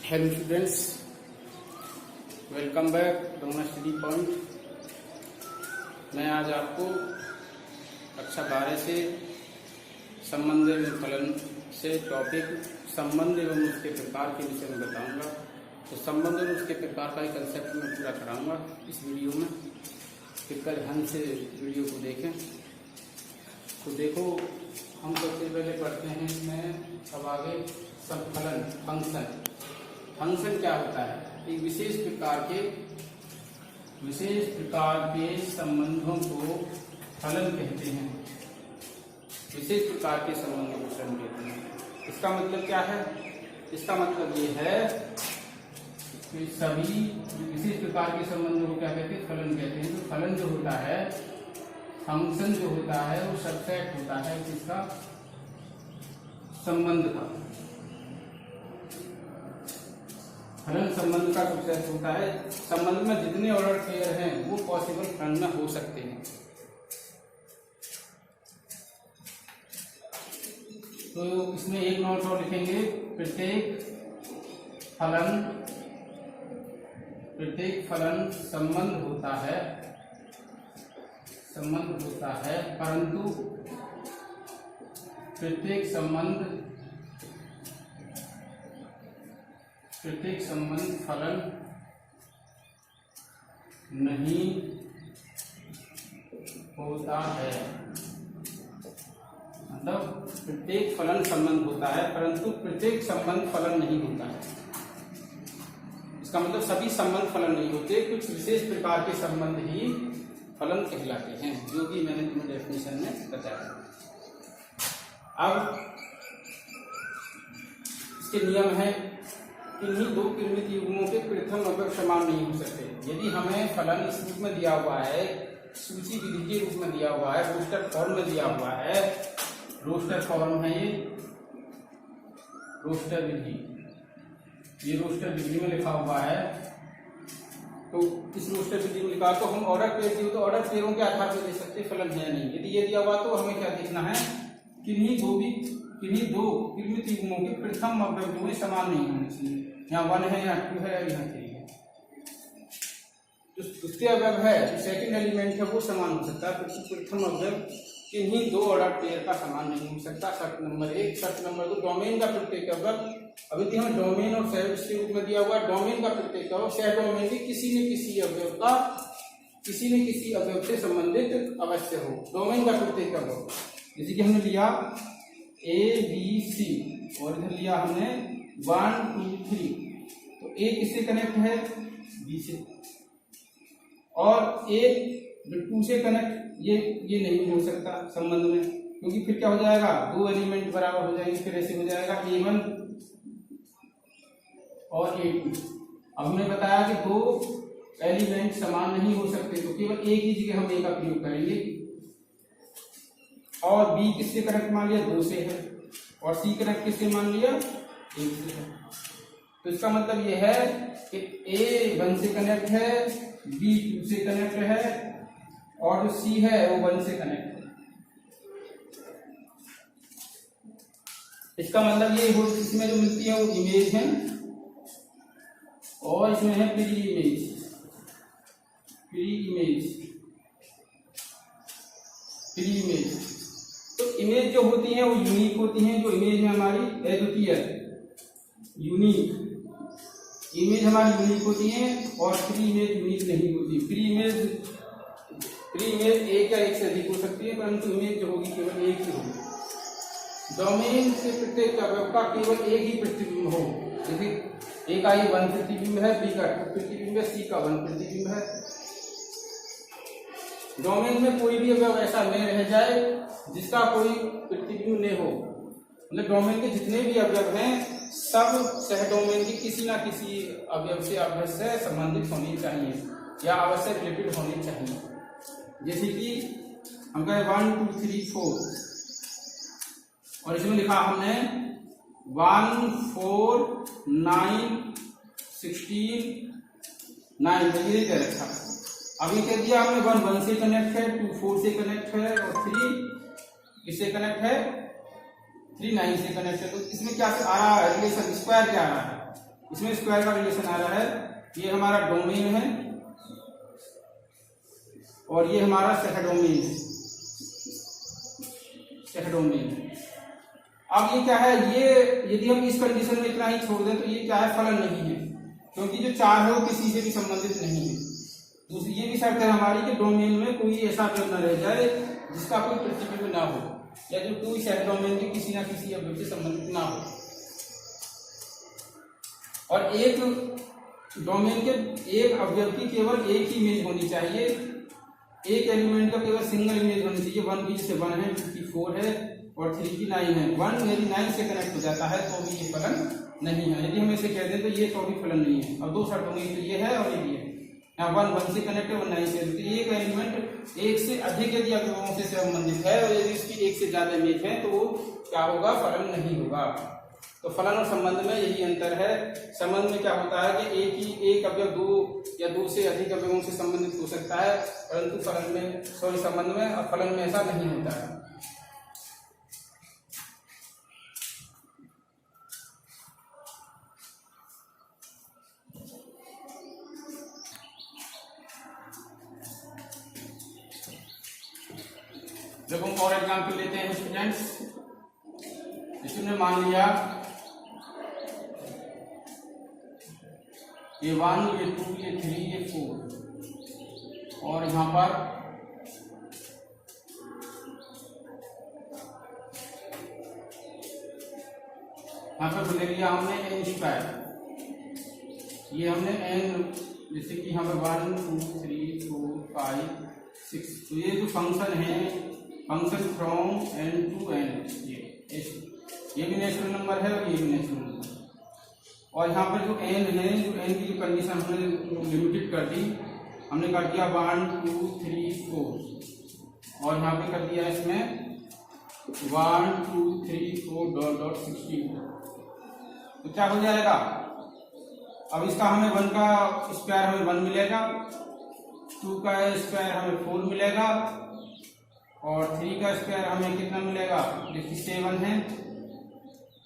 Hello students, welcome back डोना study point. मैं आज आपको कक्षा 12 से संबंध एवं फलन से टॉपिक संबंध एवं उसके प्रकार के विषय में बताऊंगा। तो संबंध एवं उसके प्रकार का एक कंसेप्ट मैं पूरा कराऊंगा इस वीडियो में। कृपया ध्यान से वीडियो को देखें। तो देखो, हम सबसे पहले पढ़ते हैं इसमें अब आगे फलन फंक्शन। फंक्शन क्या होता है? एक विशेष प्रकार के संबंधों को फलन कहते हैं। विशेष प्रकार के संबंधों को फलन कहते हैं। इसका मतलब क्या है? इसका मतलब ये है कि सभी विशेष प्रकार के संबंधों को क्या कहते हैं? फलन कहते हैं। तो फलन जो होता है, फंक्शन जो होता है, वो सबसेट होता है किसका? संबंध का। फलन संबंध का सबसेट होता है। संबंध में जितने ऑर्डर पेयर हैं वो पॉसिबल फलन में हो सकते हैं। तो इसमें एक नोट और लिखेंगे। प्रत्येक फलन संबंध होता है, परंतु प्रत्येक संबंध फलन नहीं होता है। मतलब प्रत्येक फलन संबंध होता है, परंतु प्रत्येक संबंध फलन नहीं होता है। इसका मतलब सभी संबंध फलन नहीं होते, कुछ विशेष प्रकार के संबंध ही फलन कहलाते हैं, जो कि मैंने तुम्हें डेफिनेशन में बताया। अब इसके नियम है। किन्हीं दो किरणित युग्मों के प्रथम अवयव समान नहीं हो सकते। यदि हमें फलन इस रूप में दिया हुआ है, सूची विधि के रूप में दिया हुआ है, रोस्टर फॉर्म में दिया हुआ है, रोस्टर फॉर्म है ये रोस्टर विधि, ये रोस्टर विधि में लिखा हुआ है। तो इस रोस्टर विधि में लिखा तो हम ऑर्डर पेयर दिए तो ऑर्डर पेयरों के आधार पर दे सकते फलन है या नहीं। यदि ये दिया हुआ तो हमें क्या देखना है? किन्हीं दो किरणित युग्मों के प्रथम अवयव जो समान नहीं होने चाहिए। यहाँ 1 है, यहाँ 2 है, यहाँ 3 है। जो द्वितीय अवयव है, जो सेकंड एलिमेंट है, वो समान हो सकता है, प्रथम अवयव किन्हीं दो ऑर्डर पेयर का समान नहीं हो सकता। शर्त नंबर 1। शर्त नंबर 2, डोमेन का प्रत्येक अवयव, अभी हमें डोमेन और सह के रूप में दिया हुआ है। डोमेन का प्रत्येक अवयव सह डोमेन के किसी न किसी अवयव से संबंधित अवश्य हो। डोमेन का प्रत्येक अवयव, जैसे कि हमने लिया ABC और इधर लिया हमने 1 2 3, तो A किससे कनेक्ट है? B से। और A 2 से कनेक्ट, ये नहीं हो सकता संबंध में, क्योंकि फिर क्या हो जाएगा? दो एलिमेंट बराबर हो जाएंगे। फिर ऐसे हो जाएगा A1 और A2। अब हमने बताया कि दो एलिमेंट समान नहीं हो सकते, तो केवल एक ही जगह हम A का प्रयोग करेंगे। और B किससे कनेक्ट मान लिया? 2 से है। और C कनेक्ट किससे मान लिया? 1 से है। तो इसका मतलब यह है कि A 1 से कनेक्ट है, B 2 से कनेक्ट है, और जो C है वो 1 से कनेक्ट है। इसका मतलब ये हो, इसमें जो मिलती है वो इमेज है, और इसमें है प्री इमेज। तो इमेज जो होती है वो यूनिक होती हैं। जो इमेज है हमारी अद्वितीय, यूनिक इमेज हमारी यूनिक होती है, और प्री इमेज यूनिक नहीं होती। प्री इमेज एक या एक से अधिक हो सकती है, परंतु इमेज जो होगी केवल एक ही होगी। डोमेन से प्रत्येक अवयव का केवल एक ही प्रतिबिंब हो। जैसे A का ये 1 प्रतिबिंब है, B का 2 प्रतिबिंब है, C का 1 प्रतिबिंब है। डोमेन में कोई भी अवयव ऐसा न रह जाए जिसका कोई प्रतिबिंब न हो। मतलब डोमेन के जितने भी अवयव हैं सब सह डोमेन के किसी ना किसी अवयव से अवश्य संबंधित होने चाहिए या अवश्य रिलेटेड होने चाहिए। जैसे कि हम कहें 1 2 3 4, और इसमें लिखा हमने 1 4 9 16 9, ये कह रखा। अभी कह दिया हमने 1 से कनेक्ट है, 2 4 से कनेक्ट है, और 3 किससे कनेक्ट है? 3 9 से कनेक्ट है। तो इसमें क्या आ रहा है? रिलेशन स्क्वायर क्या आ रहा है? इसमें स्क्वायर का रिलेशन आ रहा है, ये हमारा डोमेन है और ये हमारा सेकंड डोमेन है, सेकंड डोमेन। अब ये क्या है, ये यदि हम इस कंडीशन में इतना ही छोड़ दें तो ये क्या है, फलन नहीं है, क्योंकि जो 4 है वो किसी से भी संबंधित नहीं है। दूसरी ये भी शर्त है हमारी कि डोमेन में कोई ऐसा अवयव न रह जाए जिसका कोई प्रतिबिंब ना हो, या जो कोई सेकंड डोमेन के किसी ना किसी अवयव से संबंधित ना हो। और एक डोमेन के एक अवयव की केवल एक ही इमेज होनी चाहिए, एक एलिमेंट का केवल सिंगल इमेज होनी चाहिए। 1 की जैसे 1 है, 2 की 4 है और 3 की 9 है। 1 यदि 9 से कनेक्ट हो जाता है तो भी ये फलन नहीं है। यदि हम इसे कह दें तो ये तो भी फलन नहीं है। अब दो शर्त होंगी, तो ये है और ये भी है। यहाँ 1 से कनेक्ट है, 1 9 से। तो एक एलिमेंट एक से अधिक यदि अवयवों से संबंधित है और यदि इसकी एक से ज्यादा इमेज है तो वो क्या होगा, फलन नहीं होगा। तो फलन और संबंध में यही अंतर है। संबंध में क्या होता है कि एक अवयव 2 या 2 से अधिक अवयवों से संबंधित हो सकता है, परंतु फलन में संबंध में और फलन में ऐसा नहीं होता है। देखो और एग्जाम्पल लेते हैं स्टूडेंट्स। इसमें मान लिया ये 1, ये 2, ये 3, ये 4 और यहाँ पर ले लिया हमने n स्क्वायर। ये हमने n, जैसे कि यहाँ पर 1 2 3 4 5 6, तो ये जो फंक्शन है, function from n to n, ये भी नेचुरल नंबर है और ये भी नेचुरल नंबर। और यहाँ पर जो n है, जो n की जो कंडीशन हमने लिमिटेड कर दी, हमने कर दिया 1 2 3 4 और यहाँ पे कर दिया इसमें 1 2 3 4 डॉट 16। तो क्या हो जाएगा, अब इसका हमें 1 का स्क्वायर हमें 1 मिलेगा, 2 का स्क्वायर हमें 4 मिलेगा और 3 का स्क्वायर हमें कितना मिलेगा, देखिए 7 है,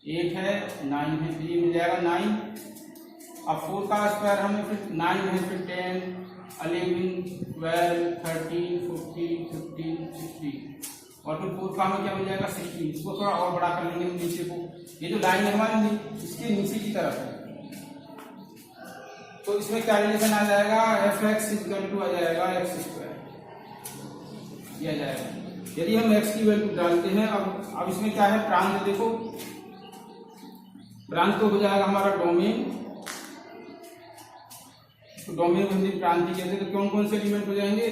8 है, 9 है, तो ये मिल जाएगा 9। अब 4 का स्क्वायर हमें फिर 9 है, फिर 10 11 12 13 14 15 16 और फिर 4 का हमें क्या मिल जाएगा 16। इसको थोड़ा और बड़ा कर लेंगे नीचे को, ये जो लाइन है हमारी इसके नीचे की तरफ है, तो इसमें क्या रिलेशन आ जाएगा, fx = आ जाएगा x स्क्वायर, ये आ जाएगा। यदि हम x की वैल्यू डालते हैं, अब इसमें क्या है, प्रांत देखो, प्रांत तो हो जाएगा हमारा डोमेन, तो डोमेन को हम प्रांत कहते हैं। तो कौन कौन से एलिमेंट हो जाएंगे,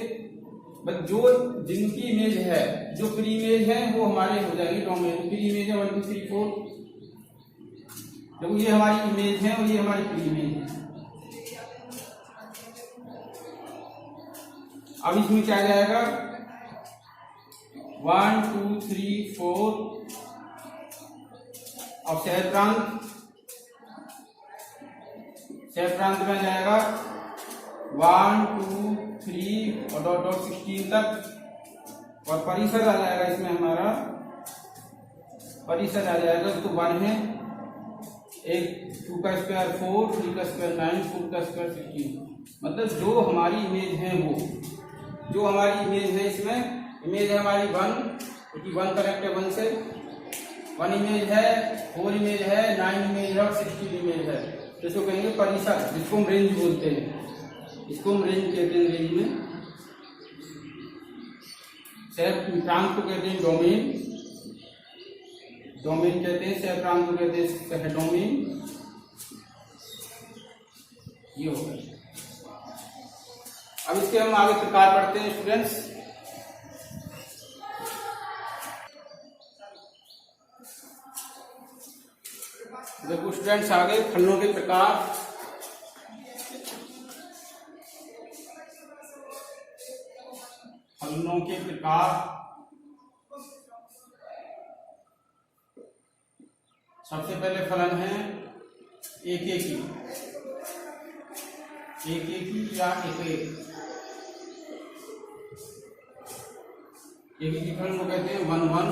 बस जो जिनकी इमेज है, जो प्री इमेज है वो हमारे हो जाएंगे डोमेन। प्री इमेज है 1 2 3 4, देखो ये हमारी इमेज है और ये हमारी प्री इमेज है। अब इसमें क्या जाएगा, 1 2 3 4 अब शहर प्रांत में जाएगा 1 2 3 और डॉट 16 तक, और परिसर आ जाएगा इसमें हमारा, परिसर आ जाएगा तो 1 है, 2 का स्क्वायर 4, 3 का स्क्वायर 9, 4 का स्क्वायर 16। मतलब जो हमारी इमेज है, वो जो हमारी इमेज है, इसमें इमेज है हमारी 1, क्योंकि 1 कनेक्ट है 1 से, 1 इमेज है, 4 इमेज है, 9 इमेज है और 16 इमेज है। तो इसको कहेंगे परिसर, जिसको हम रेंज बोलते हैं, इसको हम रेंज कहते हैं। रेंज में सह प्रांत को कहते हैं डोमेन, डोमेन कहते हैं, सह प्रांत को कहते हैं सह डोमेन। ये हो गया। अब इसके हम आगे प्रकार पढ़ते हैं स्टूडेंट्स। देखो स्टूडेंट्स, आगे फलनों के प्रकार। फलनों के प्रकार, सबसे पहले फलन है एक ही या एक ही फलन को कहते हैं 1 1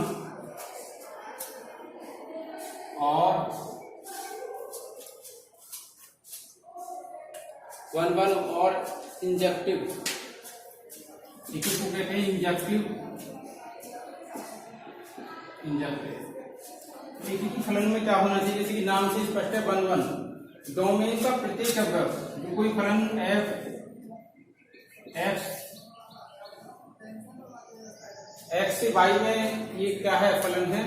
और 1 और इंजेक्टिव, इसी को कहते हैं इंजेक्टिव। एक ही फलन में क्या होना चाहिए, जैसे कि नाम से स्पष्ट है 1 डोमेन का प्रत्येक अवयव, जो कोई फलन f x से y में, ये क्या है, फलन है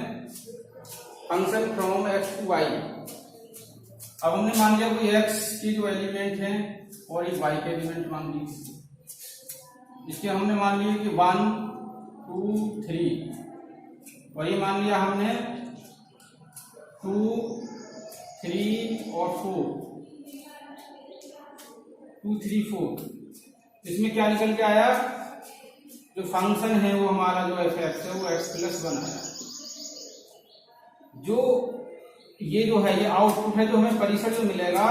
function from x to y। अब हमने मान लिया कोई x की जो एलिमेंट है और एक y के एलिमेंट मान लिए, इसके हमने मान लिए कि 1 2 3, और ये मान लिया हमने 2 3 और 4, 2 3 4। इसमें क्या निकल के आया, जो फंक्शन है वो हमारा जो f है वो x+1 आया। जो ये जो है ये आउटपुट है, जो हमें परिसर जो मिलेगा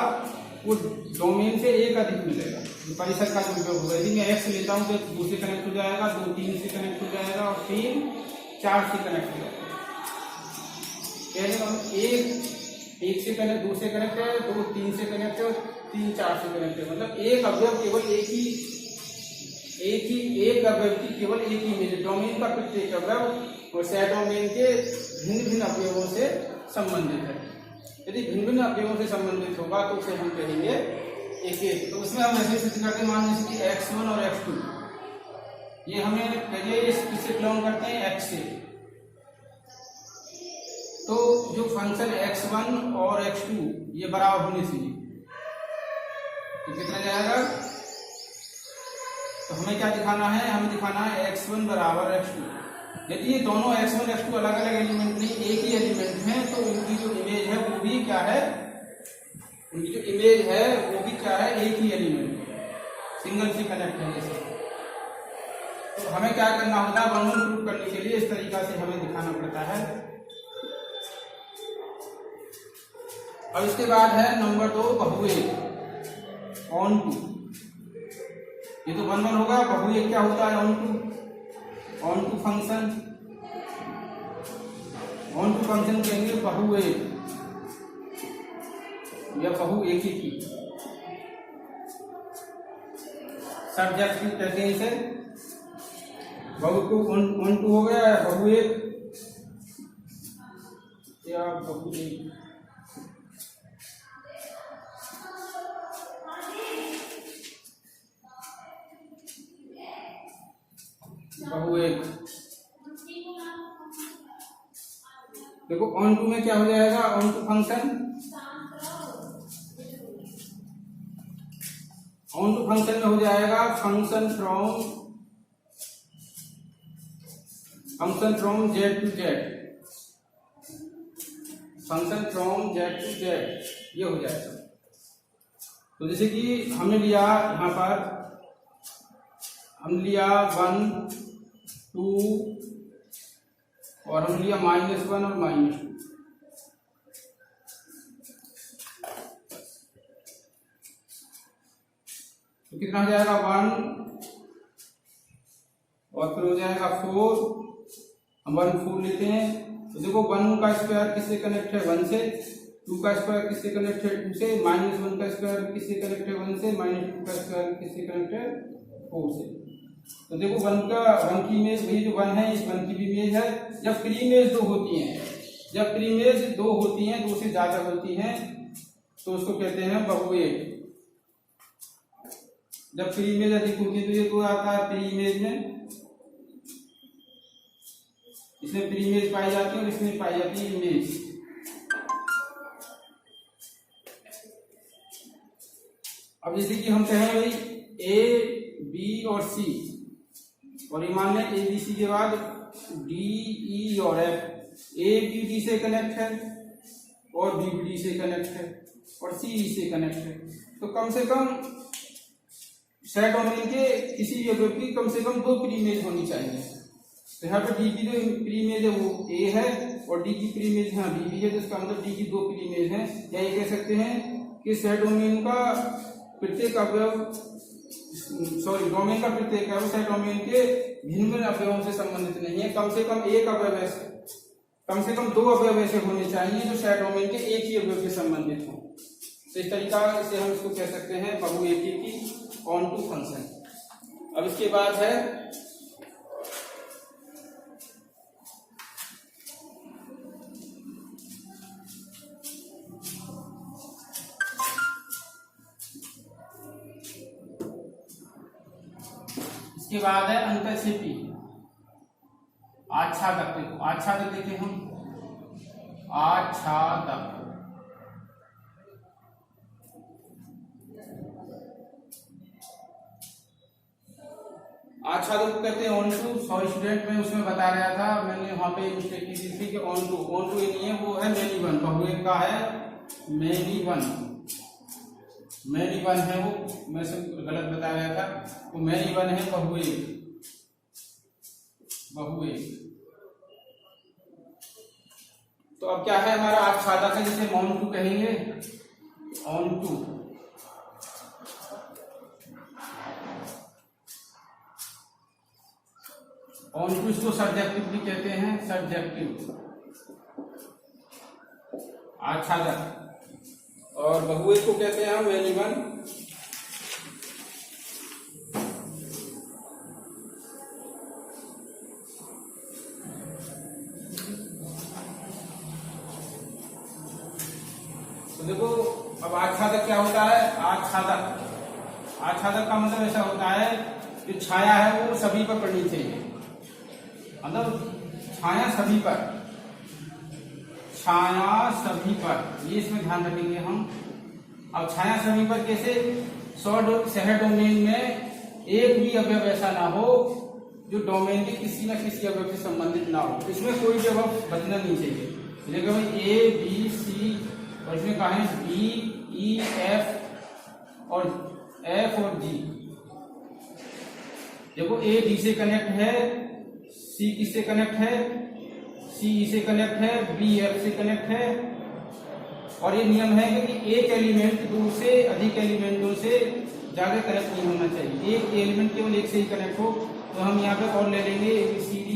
वो डोमेन से एक अधिक मिलेगा। जो परिसर का जो उपयोग होगा, यदि मैं x लेता हूँ तो 2 से कनेक्ट हो जाएगा, 2 3 से कनेक्ट हो जाएगा और 3 4 से कनेक्ट हो जाएगा। कहने का हम एक से कनेक्ट, 2 से कनेक्ट है, 2 3 से कनेक्ट है, 3 4 से कनेक्ट है। मतलब एक अवयव केवल एक अवयव की केवल एक ही इमेज, डोमेन का प्रत्येक अवयव और सेट डोमेन के भिन्न भिन्न अवयवों से संबंधित है। यदि भिन्न भिन्न अवयवों से संबंधित होगा तो उसे हम कहेंगे एक। तो उसमें हम ऐसे सिद्ध करते हैं, मान लीजिए कि x1 और x2, ये हमें कहिए किससे बिलोंग करते हैं, x से। तो जो फंक्शन x1 और x2 ये बराबर होने चाहिए, तो कितना जाएगा, तो हमें क्या दिखाना है, हमें दिखाना है x1 बराबर x2। यदि ये दोनों x1 x2 अलग अलग एलिमेंट नहीं, एक ही एलिमेंट हैं, तो उनकी जो इमेज है वो भी क्या है, उनकी जो इमेज है वो भी क्या है, एक ही एलिमेंट है, सिंगल से कनेक्ट है जैसे। तो हमें क्या करना होता है, वर्णन प्रूफ करने के लिए इस तरीका से हमें दिखाना पड़ता है। अब इसके बाद है नंबर 2 बहुएक ऑन टू। ये तो 1 1 होगा, बहुएक क्या होता है, onto function. Onto function कहेंगे बहुएक या बहुएकी की, सब्जेक्ट कहते हैं इसे। बहु टू ऑन टू हो गया, बहुएक या बहुएक। बहुएक देखो, ऑन टू में क्या हो जाएगा, onto function, onto function में हो जाएगा function from Z to Z, function from Z to Z, ये हो जाएगा। तो जैसे कि हमने लिया यहां पर, हम लिया 1 2 और हम लिया -1 और -2। तो कितना हो जाएगा, 1 और फिर हो जाएगा 4, हम 1 4 लेते हैं। तो देखो 1 का स्क्वायर किससे कनेक्ट है, 1 से, 2 का स्क्वायर किससे कनेक्ट है, 2 से, -1 का स्क्वायर किससे कनेक्ट है, 1 से, -2 का स्क्वायर किससे कनेक्ट है, 4 से। तो देखो 1 की इमेज, वही जो 1 है इस 1 की भी इमेज है। जब प्री इमेज 2 होती हैं, जब प्री इमेज 2 होती हैं, 2 से ज्यादा होती हैं, तो उसको कहते हैं बहुएक। जब प्री इमेज अधिक होती है तो ये तो आता है प्री इमेज में, इसमें प्री इमेज पाई जाती है और इसमें पाई जाती है इमेज। अब जैसे कि हम कहें भाई ए बी और सी, और ये मान लें ए बी सी के बाद डी ई और एफ। ए बी डी से कनेक्ट है और बी बी डी से कनेक्ट है और सी ई से कनेक्ट है। तो कम से कम सेट डोमेन के किसी भी अवयव की कम से कम 2 प्री इमेज होनी चाहिए। तो यहाँ पे डी की जो प्री इमेज है वो ए है और डी की प्री इमेज यहाँ बी भी है, तो इसका मतलब डी की 2 प्री इमेज है। या ये कह सकते हैं कि सेट डोमेन का प्रत्येक अवयव, सॉरी डोमेन का प्रत्येक अवयव सेट डोमेन के भिन्न भिन्न अवयवों से संबंधित नहीं है। कम से कम एक अवयव ऐसे, कम से कम 2 अवयव ऐसे होने चाहिए जो सेट डोमेन के एक ही अवयव से संबंधित हों। तो इस तरीका से हम इसको कह सकते हैं बहुएकी की ऑन टू फंक्शन। अब इसके बाद है अंतःक्षेपी आच्छादक। देखो आच्छादक देखें हम, आच्छादक कहते हैं ऑन टू। सॉरी स्टूडेंट, मैं उसमें बता रहा था, मैंने वहां पे मिस्टेक की थी कि ऑन टू ये नहीं है, वो है मेनी वन। बहुएक का है मेनी वन है वो, मैं सब गलत बता रहा था, वो मेनी वन है बहुएक। तो अब क्या है हमारा आच्छादक है, जिसे ऑन टू कहेंगे, ऑन टू। इसको सब्जेक्टिव भी कहते हैं, सब्जेक्टिव आच्छादक। और बहुएक को कहते हैं हम मेनी वन। तो देखो अब आच्छादक क्या होता है, आच्छादक का मतलब ऐसा होता है कि छाया है वो सभी पर पड़नी चाहिए, मतलब छाया सभी पर, ये इसमें ध्यान रखेंगे हम। अब छाया सभी पर कैसे, शहर डोमेन में एक भी अवयव ऐसा ना हो जो डोमेन के किसी न किसी अवयव से संबंधित ना हो, इसमें कोई भी अवयव बचना नहीं चाहिए। देखो भाई ए बी सी, और इसमें कहा है बी ई एफ और जी। देखो ए डी से कनेक्ट है, सी किससे कनेक्ट है, सी ई से कनेक्ट है, बी एफ से कनेक्ट है। और ये नियम है कि एक एलिमेंट दो से अधिक एलिमेंटों से ज्यादा कनेक्ट नहीं होना चाहिए, एक एलिमेंट केवल एक से ही कनेक्ट हो। तो हम यहाँ पे और ले लेंगे ABCD,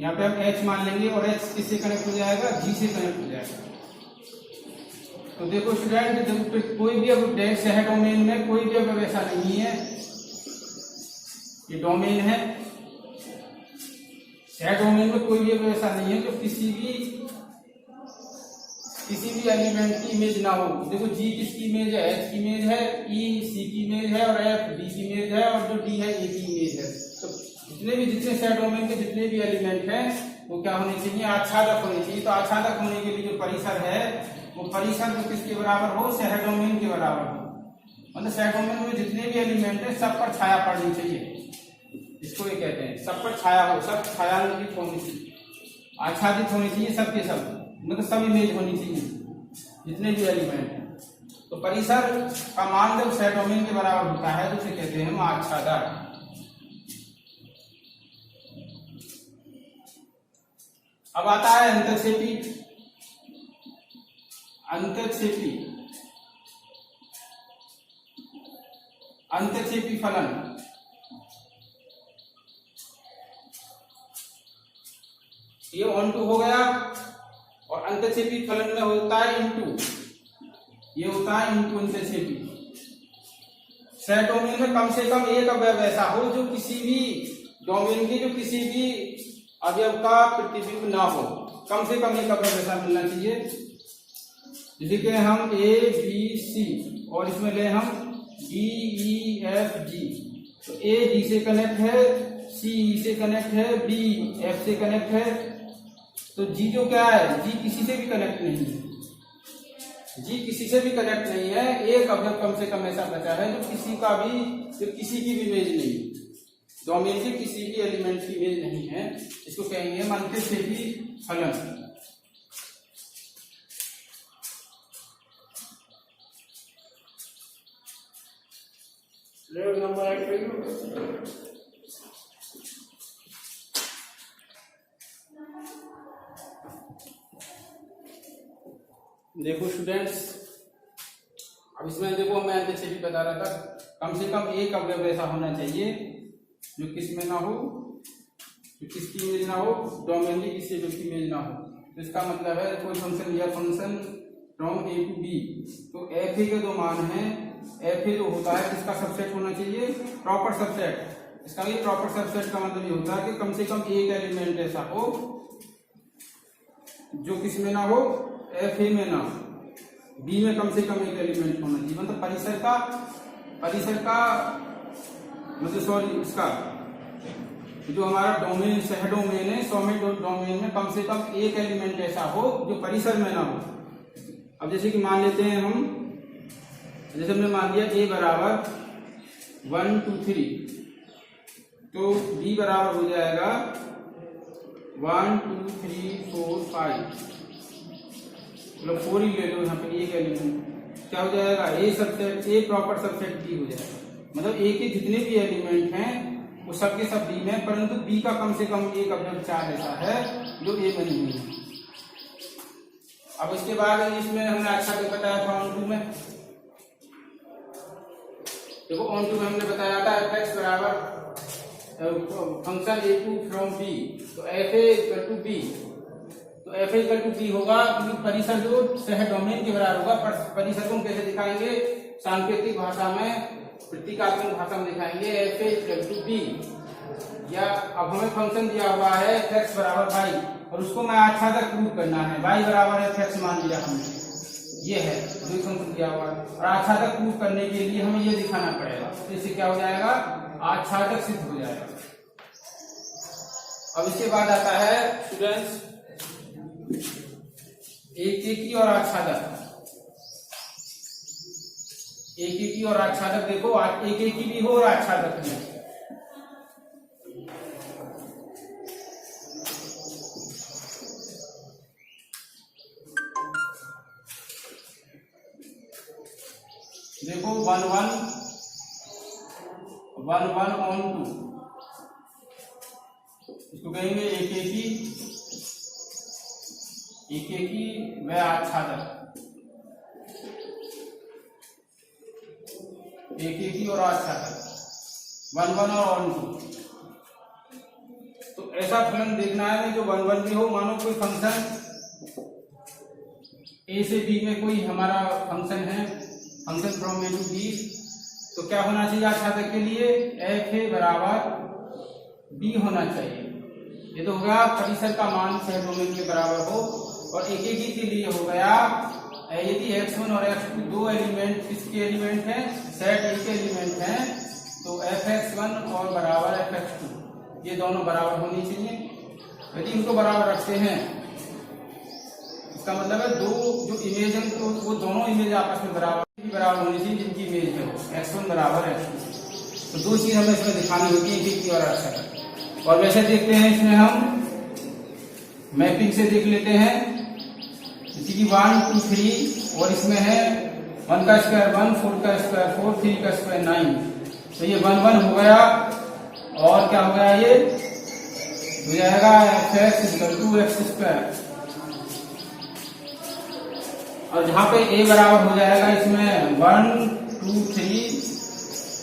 यहाँ पे हम H मान लेंगे, और H किससे कनेक्ट हो जाएगा, G से कनेक्ट हो जाएगा। तो देखो स्टूडेंट, जब कोई भी अब शहर डोमेन में कोई भी अब ऐसा नहीं है, ये डोमेन है, शहर डोमेन में कोई भी अब ऐसा नहीं है जो किसी भी एलिमेंट की इमेज ना हो। देखो G किसकी इमेज है, H की इमेज है, E C की इमेज है, और F D की इमेज है, और जो D है A की इमेज है। तो जितने शहर डोमेन के जितने भी एलिमेंट हैं वो क्या होने चाहिए, आच्छादक होने चाहिए। तो आच्छादक होने के लिए जो परिसर है वो परिसर जो किसके बराबर हो, शहर डोमेन के बराबर हो। मतलब शहर डोमेन में जितने भी एलिमेंट है सब पर छाया पड़नी चाहिए, इसको ये कहते हैं, सब पर छाया हो, सब छायांकित होनी चाहिए, आच्छादित होनी चाहिए, सबके सब, मतलब सब इमेज होनी चाहिए जितने भी एलिमेंट हैं। तो परिसर का मान जब शहर डोमेन के बराबर होता है तो उसे कहते हैं हम आच्छादक। अब आता है अंतःक्षेपी फलन। ये ऑन टू हो गया, और अंतःक्षेपी फलन में होता है इनटू, ये होता है इनटू अंतःक्षेपी। शहर डोमेन में कम से कम एक अवयव ऐसा हो जो किसी भी डोमेन के जो किसी भी अवयव का प्रतिबिंब ना हो, कम से कम एक अवयव ऐसा मिलना चाहिए। जैसे कि हम A B C, और इसमें ले हम D E F G। तो A D से कनेक्ट है, C E से कनेक्ट है, B F से कनेक्ट है। तो G जो क्या है, G किसी से भी कनेक्ट नहीं है, G किसी से भी कनेक्ट नहीं है। एक अवयव कम से कम ऐसा बचा है जो किसी की भी इमेज नहीं, डोमेन के किसी भी एलिमेंट की इमेज नहीं है। इसको कहेंगे हम अंतःक्षेपी फलन। देखो स्टूडेंट्स, अब इसमें देखो मैं अंतःक्षेपी बता रहा था, कम से कम एक अवयव ऐसा होना चाहिए जो किस में ना हो, जो किसकी इमेज ना हो, डोमेन की किसी की इमेज ना हो। तो इसका मतलब है कोई फंक्शन, यह function from A to B, तो एफ ए के जो मान हैं, एफ ए जो होता है किसका सबसेट होना चाहिए, प्रॉपर सबसेट। इसका ये प्रॉपर सबसेट का मतलब ये होता है कि कम से कम एक एलिमेंट ऐसा हो जो किस में ना हो, एफ ए में ना, बी में कम से कम एक एलिमेंट होना चाहिए। मतलब परिसर का मतलब सॉरी इसका जो हमारा डोमेन सह डोमेन है, सॉलिड डोमेन में कम से कम एक एलिमेंट ऐसा हो जो परिसर में ना हो। अब जैसे कि मान लेते हैं हम, जैसे हमने मान लिया a बराबर 1 2 3, तो b बराबर हो जाएगा 1 2 3 4 5, मतलब 4 ही ले लो यहाँ पे, एक एलिमेंट क्या हो जाएगा, ए सबसेट, ए प्रॉपर सबसेट बी हो जाएगा। मतलब ए के जितने भी एलिमेंट हैं वो सबके सब बी में, परंतु बी का कम से कम एक ऑब्जेक्ट 4 ऐसा है जो ए में नहीं है। अब इसके बाद इसमें हमने अच्छा क्या बताया था ऑन टू में, देखो ऑन टू में हमने बताया था एफ एक्स बराबर function a to from b, तो f A equal to B, तो f A equal to b होगा क्योंकि परिसर जो सह डोमेन के बराबर होगा। परिसर को हम कैसे दिखाएंगे, सांकेतिक भाषा में, प्रतीकात्मक भाषा में दिखाएंगे f A equal to B, या अब हमें फंक्शन दिया हुआ है एफ एक्स बराबर वाई, और उसको मैं अच्छा तक प्रूव करना है, वाई बराबर एफ एक्स मान लिया हमने, ये है जो फंक्शन दिया हुआ है, और अच्छा तक प्रूव करने के लिए हमें ये दिखाना पड़ेगा, तो इससे क्या हो जाएगा, अच्छा तक सिद्ध हो जाएगा। अब इसके बाद आता है स्टूडेंट्स एकेकी और आच्छादक। एकेकी और आच्छादक, देखो एकेकी भी हो और आच्छादक भी। देखो 1 1 ऑन टू, इसको कहेंगे एकेकी व आच्छादक, एकेकी और आच्छादक 1 1 और ऑन टू। तो ऐसा फलन देखना है जो 1 1 भी हो, मानो कोई फंक्शन ए से बी में कोई हमारा फंक्शन है, function from A to B, तो क्या होना चाहिए आच्छादक के लिए, एफ ए बराबर बी होना चाहिए। ये तो हो गया परिसर का मान सह डोमेन के बराबर हो, और एकेकी के लिए हो गया यदि x1 और x2 दो एलिमेंट किसके एलिमेंट हैं, सेट ए के एलिमेंट हैं, तो fx1 और बराबर fx2 ये दोनों बराबर होनी चाहिए। यदि इनको बराबर रखते हैं इसका मतलब है दो जो इमेज है तो वो दोनों इमेज आपस में बराबर होनी चाहिए जिनकी इमेज है x1 बराबर x2। तो दो चीज हमें इसमें दिखानी होगी, एकेकी और आच्छादक। और वैसे देखते हैं इसमें हम मैपिंग से देख लेते हैं, जैसे कि 1 2 3 और इसमें है 1 का स्क्वायर 1, 4 का स्क्वायर 4, 3 का स्क्वायर 9, तो ये 1 1 हो गया, और क्या हो गया, ये हो जाएगा fx equal to x square, और जहां पे a बराबर हो जाएगा इसमें 1 2 3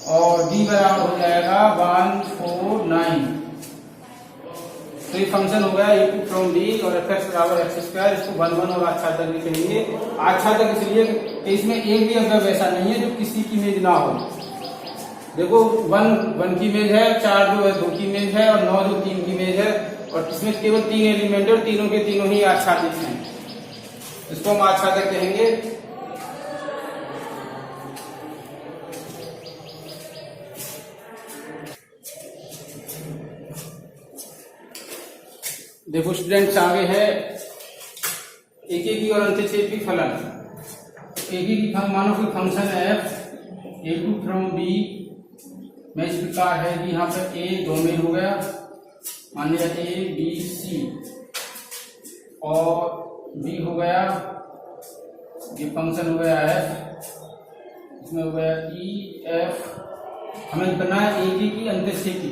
और d बराबर हो जाएगा 1 4 9, तो ये फंक्शन हो गया ए टू फ्रॉम बी और एफ एक्स बराबर एक्स स्क्वायर। इसको 1 1 और आच्छादक भी कहेंगे। आच्छादक इसलिए कि इसमें एक भी अवयव ऐसा नहीं है जो किसी की इमेज ना हो। देखो 1 की इमेज है, 4 जो है 2 की इमेज है, और 9 जो 3 की इमेज है, और इसमें केवल 3 एलिमेंट है और तीनों के तीनों ही आच्छादित हैं, इसको हम आच्छादक कहेंगे। देखो स्टूडेंट्स आगे है एकेकी और अंतःक्षेपी फलन। एकेकी मानो कोई फंक्शन है f A to from B में इस प्रकार है कि यहाँ पर ए डोमेन हो गया, मान लिया ए बी सी, और बी हो गया ये फंक्शन हो गया f, इसमें हो गया ई एफ। हमें करना है एकेकी अंतःक्षेपी,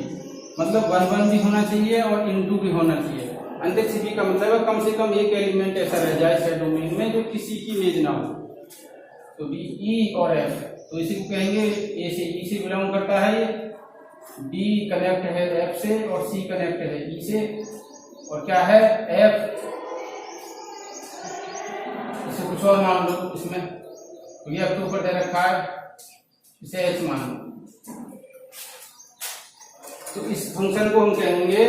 मतलब 1 1 भी होना चाहिए और इनटू भी होना चाहिए। अंतःक्षेपी का मतलब है कम से कम एक एलिमेंट ऐसा रह जाए सेट डोमेन में जो किसी की इमेज ना हो, तो बी ई और एफ, तो इसी को कहेंगे ए से ई से बिलोंग करता है, ये बी कनेक्ट है एफ से और सी कनेक्ट है ई से, और क्या है एफ जैसे कुछ और मान लो इसमें, तो ये अपने ऊपर दे रखा है, इसे h मान लो। तो इस फंक्शन को हम कहेंगे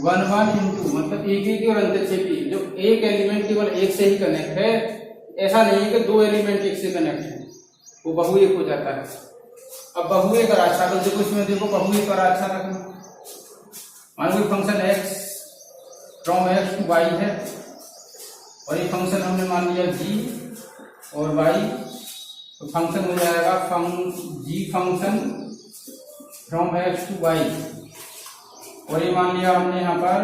1 1 इंटू, मतलब एक ही की और अंतरक्षेपी, जो एक एलिमेंट केवल एक से ही कनेक्ट है, ऐसा नहीं है कि दो एलिमेंट एक से कनेक्ट है, वो बहुएक हो जाता है। अब बहुएक और आच्छादक देखो, इसमें देखो बहुएक और आच्छादक में मान लो function x from x to y है, और ये फंक्शन हमने मान लिया g और y, तो फंक्शन हो जाएगा g function from x to y, और ये मान लिया हमने यहाँ पर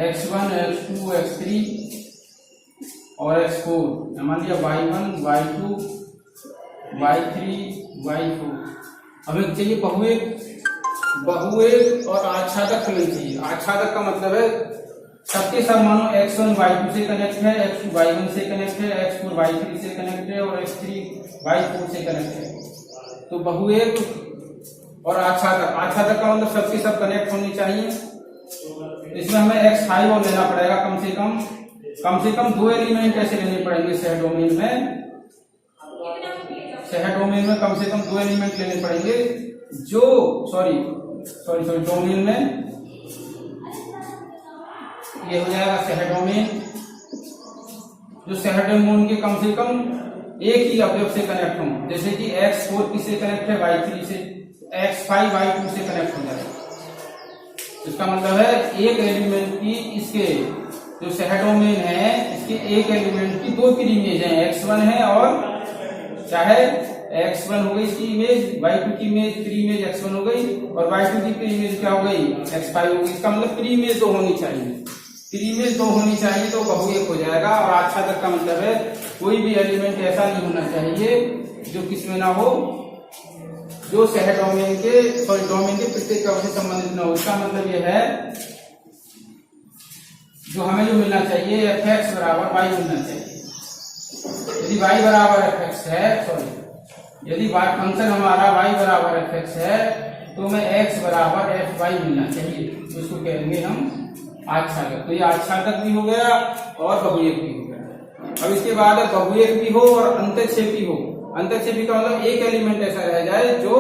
x1 x2 x3 और x4, मान लिया y1 y2 y3 y4। हमें चाहिए बहुएक और आच्छादक फलन चाहिए। आच्छादक का मतलब है सबके सब मानो x1 y2 से कनेक्ट है, x2 y1 से कनेक्ट है, x4 y3 से कनेक्ट है और x3 y4 से कनेक्ट है। तो बहुएक और आच्छादक, आच्छादक का मतलब सबके सब कनेक्ट होने चाहिए। इसमें हमें x5 और लेना पड़ेगा, कम से कम दो एलिमेंट ऐसे लेने पड़ेंगे सह डोमेन में, सह डोमेन में कम से कम दो एलिमेंट लेने पड़ेंगे, जो सॉरी डोमेन में ये हो जाएगा सह डोमेन, जो सह डोमेन के कम से कम एक ही अवयव से कनेक्ट हों, जैसे कि x4 किससे कनेक्ट है, y3 से, x5 y2 से कनेक्ट हो जाएगा। इसका मतलब है एक एलिमेंट की, इसके जो सह डोमेन है इसके एक एलिमेंट की दो की इमेज है, x1 है और चाहे x1 हो गई इसकी इमेज, y2 की इमेज प्री इमेज x1 हो गई, और y2 की प्री इमेज क्या हो गई, x5 हो गई। इसका मतलब प्री इमेज दो होनी चाहिए, प्री इमेज दो होनी चाहिए, तो बहुएक हो जाएगा। और आच्छादक का मतलब है कोई भी एलिमेंट ऐसा नहीं होना चाहिए जो किसमें ना हो, जो सह डोमेन के डोमेन के प्रत्येक अवयव से संबंधित न हो। इसका मतलब यह है जो हमें जो मिलना चाहिए fx बराबर y मिलना चाहिए। यदि y बराबर fx है, यदि फंक्शन हमारा y बराबर fx है, तो हमें x बराबर fy मिलना चाहिए, तो इसको कहेंगे हम आच्छादक। तो ये आच्छादक भी हो गया और बहुएक भी हो गया। अब इसके बाद बहुएक भी हो और अंतरक्षेपी हो। अंतरक्षेपी का मतलब एक एलिमेंट ऐसा रह जाए जो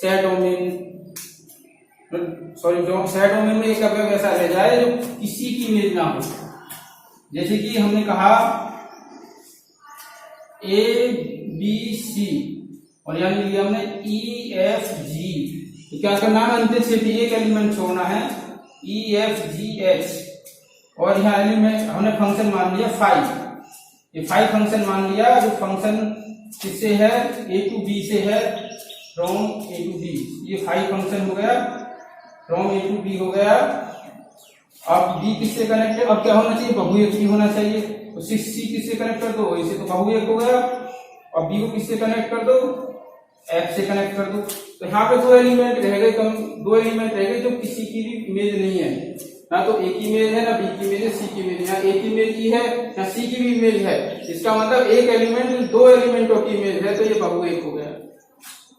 सह डोमेन में एक अवयव ऐसा रह जाए जो किसी की इमेज ना हो। जैसे कि हमने कहा A B C और यानी लिया हमने E F G, तो क्या करना है, अंतरक्षेपी एक एलिमेंट छोड़ना है E F G H, और यहाँ एलिमेंट हमने फंक्शन मान लिया 5, ये 5 फंक्शन मान लिया, जो फंक्शन किससे है, A to B से है, फ्रॉम A to B, ये 5 फंक्शन हो गया, फ्रॉम A to B हो गया। अब B किससे कनेक्ट है, अब क्या होना चाहिए, बहुएक भी होना चाहिए, तो 6C किससे कनेक्ट कर दो, इसे तो बहुएक हो गया। अब B को किससे कनेक्ट कर दो, F से कनेक्ट कर दो। तो यहाँ पे दो एलिमेंट रह गए जो किसी की भी इमेज नहीं है, ना तो A की इमेज है, ना B की इमेज है, C की इमेज है, यहाँ A की इमेज ही है, यहाँ C की भी इमेज है। इसका मतलब एक एलिमेंट दो एलिमेंटों की इमेज है, तो ये बहुएक हो गया।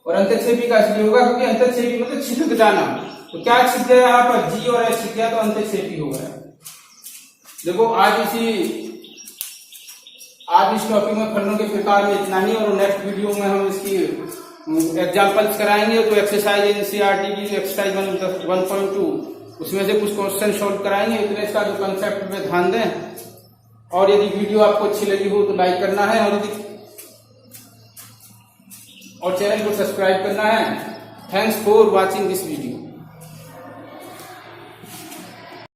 और अंतरक्षेपी का इसलिए होगा क्योंकि अंतरक्षेपी मतलब छिपक जाना, तो क्या छिप गया यहाँ पर, G और H छिप गया, तो अंतरक्षेपी हो गया। देखो आज इस टॉपिक में फलनों के प्रकार में इतना ही, और नेक्स्ट वीडियो में हम इसकी एग्जांपल्स कराएंगे। तो एक्सरसाइज NCERT की एक्सरसाइज 1.2 उसमें से कुछ क्वेश्चन सॉल्व कराएंगे। इतने इसका जो कंसेप्ट पे ध्यान दें, और यदि वीडियो आपको अच्छी लगी हो तो लाइक करना है, और चैनल को सब्सक्राइब करना है। Thanks for watching this video.